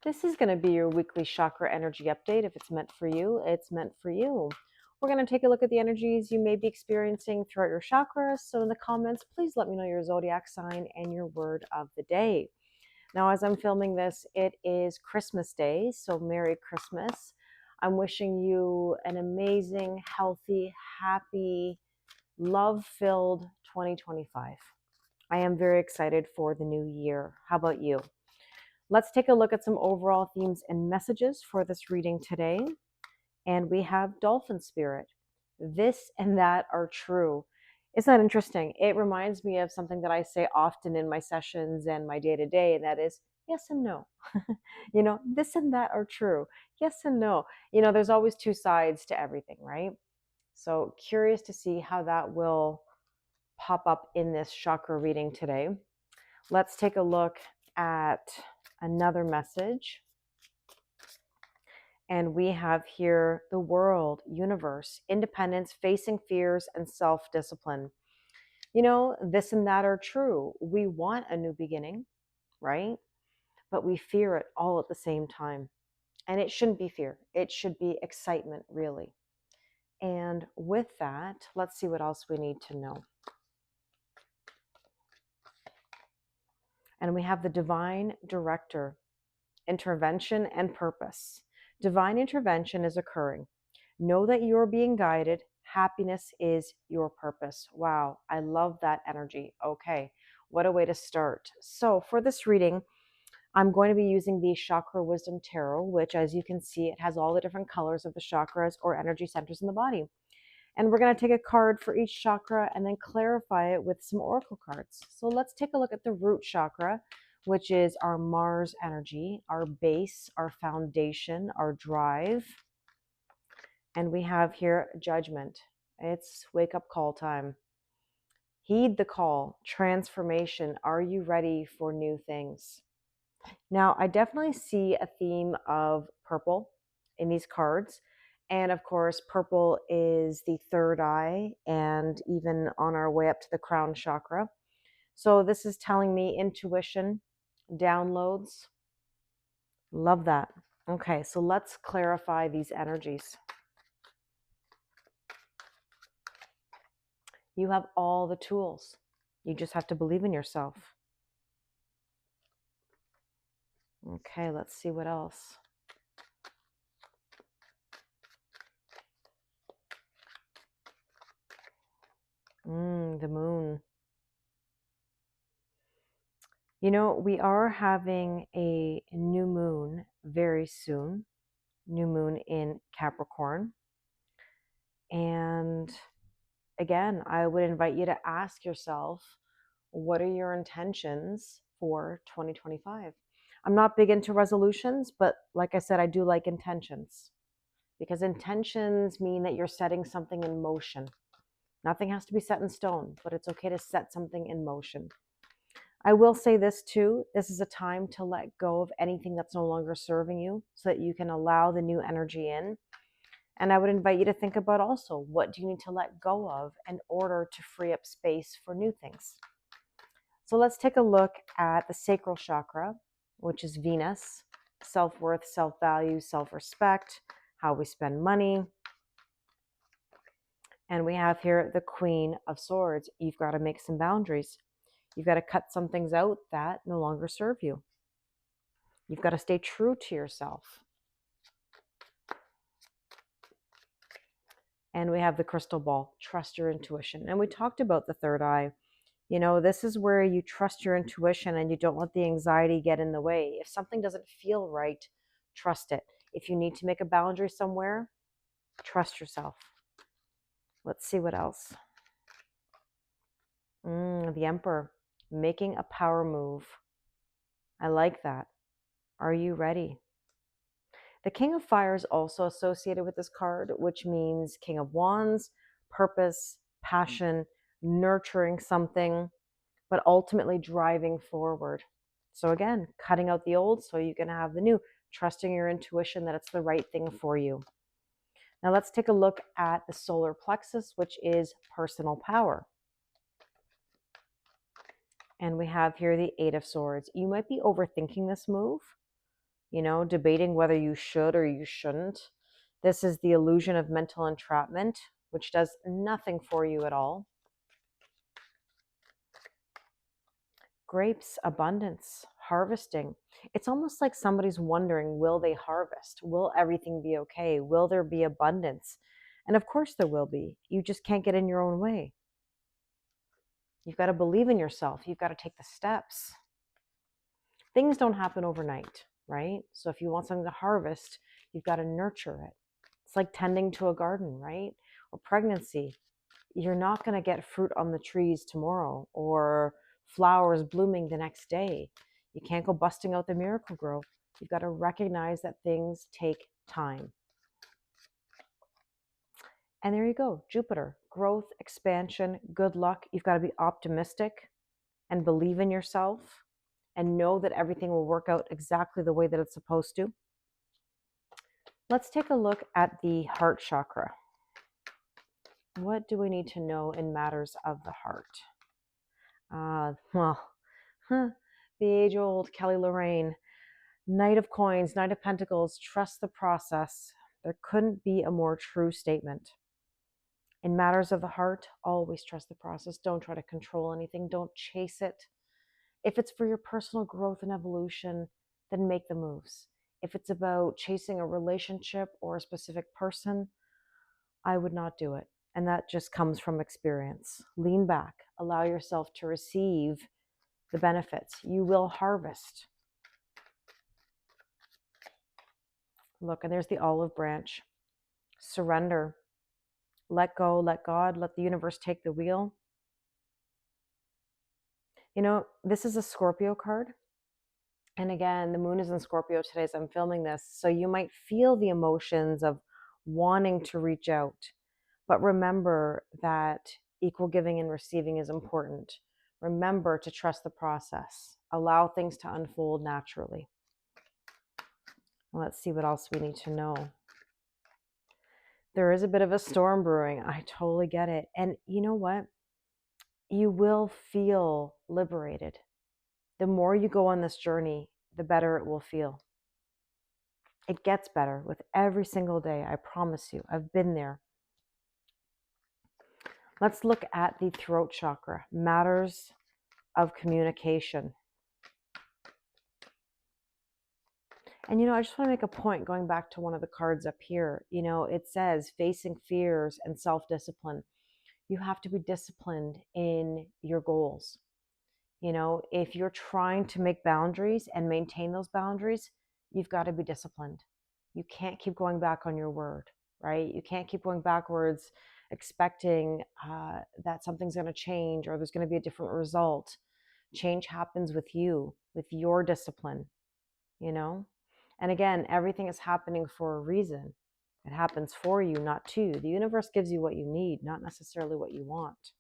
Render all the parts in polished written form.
This is going to be your weekly chakra energy update. If it's meant for you, it's meant for you. We're going to take a look at the energies you may be experiencing throughout your chakras. So in the comments, please let me know your zodiac sign and your word of the day. Now, as I'm filming this, it is Christmas Day, so Merry Christmas. I'm wishing you an amazing, healthy, happy, love-filled 2025. I am very excited for the new year. How about you? Let's take a look at some overall themes and messages for this reading today. And we have Dolphin Spirit. This and that are true. Isn't that interesting? It reminds me of something that I say often in my sessions and my day-to-day, and that is yes and no. This and that are true. Yes and no. There's always two sides to everything, right? So curious to see how that will pop up in this chakra reading today. Let's take a look at another message. And we have here the world, universe, independence, facing fears, and self-discipline. This and that are true. We want a new beginning, right? But we fear it all at the same time. And it shouldn't be fear. It should be excitement, really. And with that, let's see what else we need to know. And we have the divine director, intervention and purpose. Divine intervention is occurring. Know that you're being guided. Happiness is your purpose. Wow, I love that energy. Okay, what a way to start. So for this reading, I'm going to be using the Chakra Wisdom Tarot, which, as you can see, it has all the different colors of the chakras or energy centers in the body. And we're going to take a card for each chakra and then clarify it with some oracle cards. So let's take a look at the root chakra, which is our Mars energy, our base, our foundation, our drive. And we have here judgment. It's wake up call time. Heed the call. Transformation. Are you ready for new things? Now, I definitely see a theme of purple in these cards. And of course, purple is the third eye and even on our way up to the crown chakra. So this is telling me intuition, downloads. Love that. Okay, so let's clarify these energies. You have all the tools. You just have to believe in yourself. Okay, let's see what else. The moon. We are having a new moon very soon. New moon in Capricorn. And again, I would invite you to ask yourself, what are your intentions for 2025? I'm not big into resolutions, but like I said, I do like intentions, because intentions mean that you're setting something in motion. Nothing has to be set in stone, but it's okay to set something in motion. I will say this too, this is a time to let go of anything that's no longer serving you so that you can allow the new energy in. And I would invite you to think about also, what do you need to let go of in order to free up space for new things? So let's take a look at the sacral chakra, which is Venus, self-worth, self-value, self-respect, how we spend money. And we have here the Queen of Swords. You've got to make some boundaries. You've got to cut some things out that no longer serve you. You've got to stay true to yourself. And we have the crystal ball, trust your intuition. And we talked about the third eye. This is where you trust your intuition and you don't let the anxiety get in the way. If something doesn't feel right, trust it. If you need to make a boundary somewhere, trust yourself. Let's see what else. The Emperor, making a power move. I like that. Are you ready? The King of Fire is also associated with this card, which means King of Wands, purpose, passion, nurturing something, but ultimately driving forward. So again, cutting out the old so you can have the new, trusting your intuition that it's the right thing for you. Now let's take a look at the solar plexus, which is personal power. And we have here the Eight of Swords. You might be overthinking this move. debating whether you should or you shouldn't. This is the illusion of mental entrapment, which does nothing for you at all. Grapes, abundance, harvesting. It's almost like somebody's wondering, will they harvest? Will everything be okay? Will there be abundance? And of course there will be. You just can't get in your own way. You've got to believe in yourself. You've got to take the steps. Things don't happen overnight, right? So if you want something to harvest, you've got to nurture it. It's like tending to a garden, right? Or pregnancy. You're not going to get fruit on the trees tomorrow or flowers blooming the next day. You can't go busting out the miracle grow. You've got to recognize that things take time. And there you go, Jupiter, growth, expansion, good luck. You've got to be optimistic and believe in yourself and know that everything will work out exactly the way that it's supposed to. Let's take a look at the heart chakra. What do we need to know in matters of the heart? The age-old Kelly Lorraine, Knight of Coins, Knight of Pentacles, trust the process. There couldn't be a more true statement. In matters of the heart, always trust the process. Don't try to control anything. Don't chase it. If it's for your personal growth and evolution, then make the moves. If it's about chasing a relationship or a specific person, I would not do it. And that just comes from experience. Lean back. Allow yourself to receive the benefits. You will harvest. Look, and there's the olive branch. Surrender. Let go, let God, let the universe take the wheel. This is a Scorpio card. And again, the moon is in Scorpio today as I'm filming this. So you might feel the emotions of wanting to reach out. But remember that equal giving and receiving is important. Remember to trust the process. Allow things to unfold naturally. Let's see what else we need to know. There is a bit of a storm brewing. I totally get it. And you know what? You will feel liberated. The more you go on this journey, the better it will feel. It gets better with every single day. I promise you. I've been there. Let's look at the throat chakra, matters of communication. And, I just want to make a point going back to one of the cards up here. It says facing fears and self-discipline. You have to be disciplined in your goals. If you're trying to make boundaries and maintain those boundaries, you've got to be disciplined. You can't keep going back on your word, right? You can't keep going backwards expecting that something's going to change or there's going to be a different result. Change happens with you, with your discipline, And again, everything is happening for a reason. It happens for you, not to you. The universe gives you what you need, not necessarily what you want.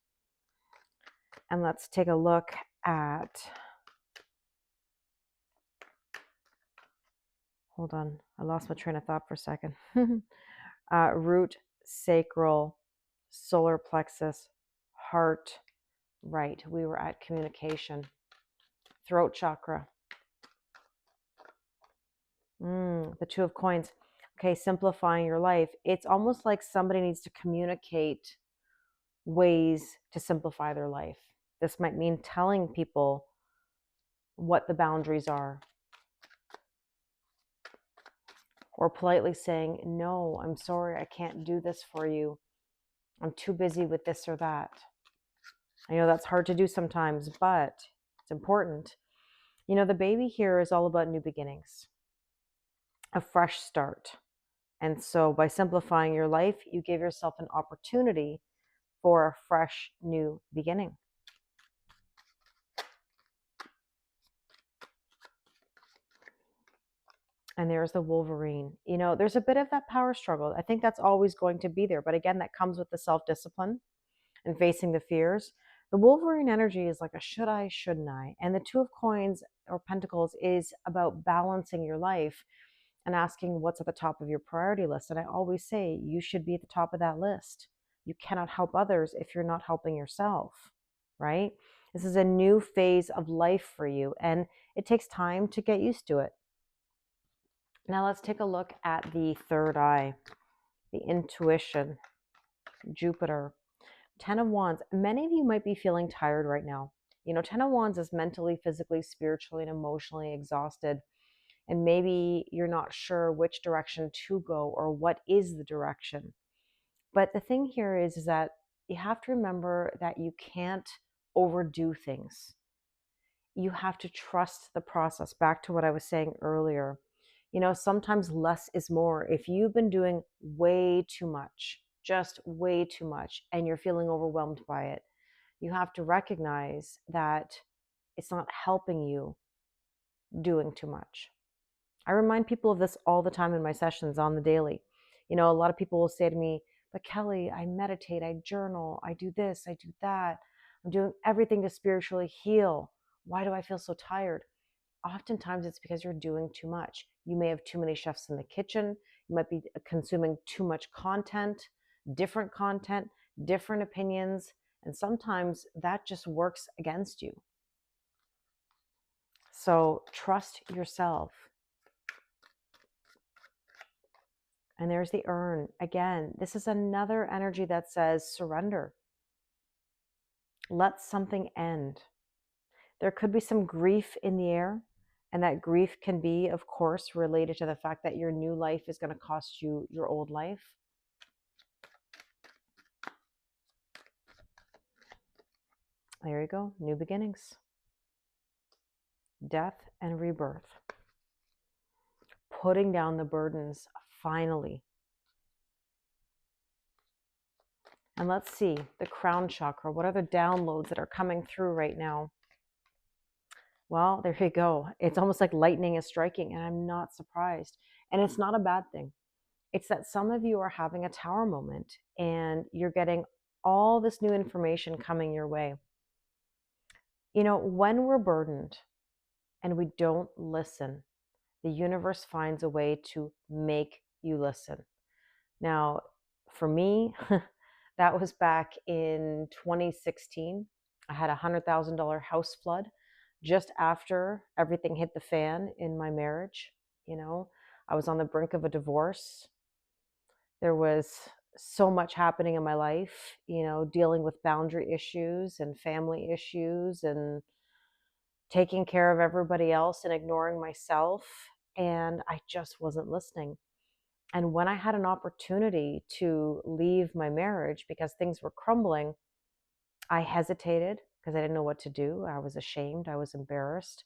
And let's take a look at, hold on, I lost my train of thought for a second. Root, sacral, solar plexus, heart. Right, we were at communication. Throat chakra. The Two of Coins. Okay, simplifying your life. It's almost like somebody needs to communicate ways to simplify their life. This might mean telling people what the boundaries are. Or politely saying, no, I'm sorry, I can't do this for you. I'm too busy with this or that. I know that's hard to do sometimes, but it's important. The baby here is all about new beginnings, a fresh start. And so by simplifying your life, you give yourself an opportunity for a fresh new beginning. And there's the Wolverine. There's a bit of that power struggle. I think that's always going to be there. But again, that comes with the self-discipline and facing the fears. The Wolverine energy is like a should I, shouldn't I? And the Two of Coins or Pentacles is about balancing your life and asking what's at the top of your priority list. And I always say you should be at the top of that list. You cannot help others if you're not helping yourself, right? This is a new phase of life for you, and it takes time to get used to it. Now let's take a look at the third eye, the intuition, Jupiter. 10 of Wands. Many of you might be feeling tired right now. You know, 10 of Wands is mentally, physically, spiritually, and emotionally exhausted. And maybe you're not sure which direction to go or what is the direction. But the thing here is that you have to remember that you can't overdo things. You have to trust the process. Back to what I was saying earlier. You know, sometimes less is more. If you've been doing way too much, just way too much, and you're feeling overwhelmed by it, you have to recognize that it's not helping you doing too much. I remind people of this all the time in my sessions on the daily. You know, a lot of people will say to me, but Kelly, I meditate, I journal, I do this, I do that. I'm doing everything to spiritually heal. Why do I feel so tired? Oftentimes it's because you're doing too much. You may have too many chefs in the kitchen. You might be consuming too much content, different opinions, and sometimes that just works against you. So trust yourself. And there's the urn. Again, this is another energy that says surrender. Let something end. There could be some grief in the air, and that grief can be, of course, related to the fact that your new life is going to cost you your old life. There you go. New beginnings. Death and rebirth. Putting down the burdens, finally. And let's see, the crown chakra. What are the downloads that are coming through right now? Well, there you go. It's almost like lightning is striking, and I'm not surprised. And it's not a bad thing. It's that some of you are having a tower moment, and you're getting all this new information coming your way. You know, when we're burdened and we don't listen, the universe finds a way to make you listen. Now, for me, that was back in 2016. I had a $100,000 house flood just after everything hit the fan in my marriage. You know, I was on the brink of a divorce. There was so much happening in my life, you know, dealing with boundary issues and family issues and taking care of everybody else and ignoring myself. And I just wasn't listening. And when I had an opportunity to leave my marriage because things were crumbling, I hesitated because I didn't know what to do. I was ashamed. I was embarrassed.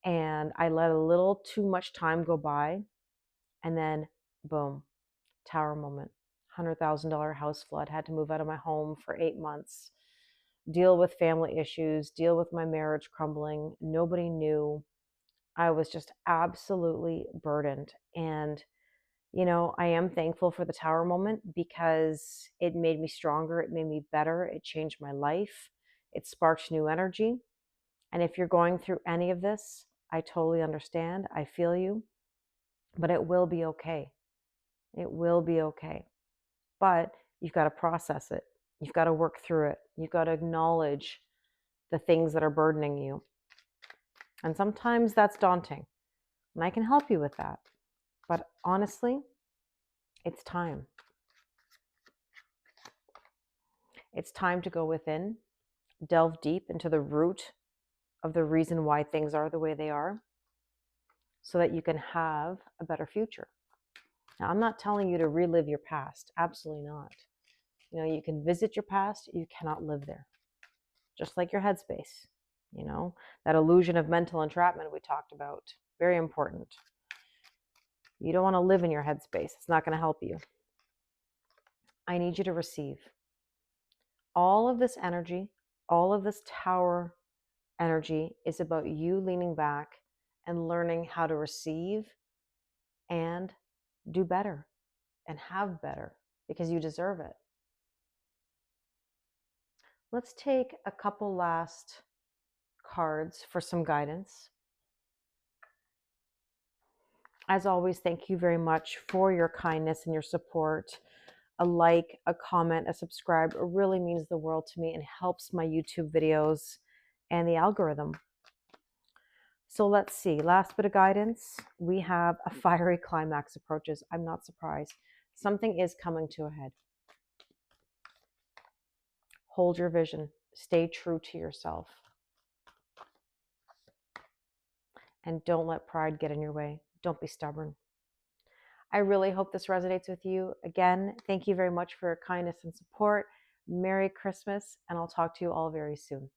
And I let a little too much time go by. And then, boom, tower moment. $100,000 house flood. Had to move out of my home for 8 months. Deal with family issues. Deal with my marriage crumbling. Nobody knew. I was just absolutely burdened. And you know, I am thankful for the tower moment because it made me stronger. It made me better. It changed my life. It sparked new energy. And if you're going through any of this, I totally understand. I feel you. But it will be okay. It will be okay. But you've got to process it. You've got to work through it. You've got to acknowledge the things that are burdening you. And sometimes that's daunting. And I can help you with that. But honestly, it's time. It's time to go within, delve deep into the root of the reason why things are the way they are so that you can have a better future. Now, I'm not telling you to relive your past. Absolutely not. You know, you can visit your past, you cannot live there. Just like your headspace, you know, that illusion of mental entrapment we talked about. Very important. You don't want to live in your headspace. It's not going to help you. I need you to receive all of this energy, all of this tower energy is about you leaning back and learning how to receive and do better and have better because you deserve it. Let's take a couple last cards for some guidance. As always, thank you very much for your kindness and your support. A like, a comment, a subscribe, it really means the world to me and helps my YouTube videos and the algorithm. So let's see. Last bit of guidance. We have a fiery climax approaches. I'm not surprised. Something is coming to a head. Hold your vision. Stay true to yourself. And don't let pride get in your way. Don't be stubborn. I really hope this resonates with you. Again, thank you very much for your kindness and support. Merry Christmas, and I'll talk to you all very soon.